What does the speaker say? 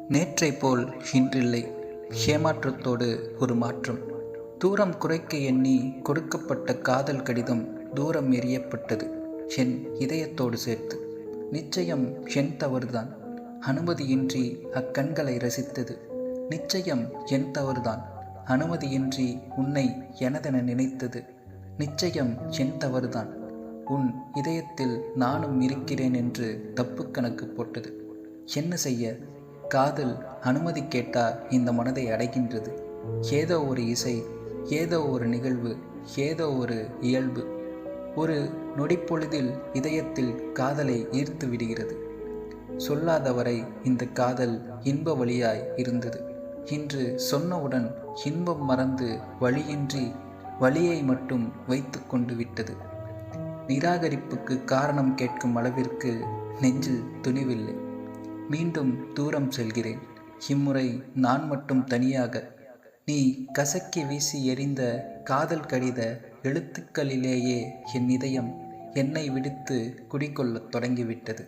நேற்றை போல் இன்றில்லை. ஏமாற்றத்தோடு ஒரு மாற்றம். தூரம் குறைக்க எண்ணி கொடுக்கப்பட்ட காதல் கடிதம் தூரம் எறியப்பட்டது, என் இதயத்தோடு சேர்த்து. நிச்சயம் என் தவறுதான். அனுமதியின்றி அக்கண்களை ரசித்தது. நிச்சயம் என் தவறுதான். அனுமதியின்றி உன்னை எனதென நினைத்தது. நிச்சயம் என் தவறுதான். உன் இதயத்தில் நானும் இருக்கிறேன் என்று தப்பு கணக்கு போட்டது. என்ன செய்ய? காதல் அனுமதி கேட்டா இந்த மனதை அடைகின்றது. ஏதோ ஒரு இசை, ஏதோ ஒரு நிகழ்வு, ஏதோ ஒரு இயல்பு ஒரு நொடிப்பொழுதில் இதயத்தில் காதலை ஈர்த்து விடுகிறது. சொல்லாதவரை இந்த காதல் இன்ப வழியாய் இருந்தது. இன்று சொன்னவுடன் இன்பம் மறந்து வழியின்றி வழியை மட்டும் வைத்து கொண்டு விட்டது. நிராகரிப்புக்கு காரணம் கேட்கும் அளவிற்கு நெஞ்சில் துணிவில்லை. மீண்டும் தூரம் செல்கிறேன். இம்முறை நான் மட்டும் தனியாக. நீ கசக்கி வீசி எறிந்த காதல் கடித எழுத்துக்களிலேயே என் இதயம் என்னை விடுத்து குடிக்கொள்ளத் தொடங்கிவிட்டது.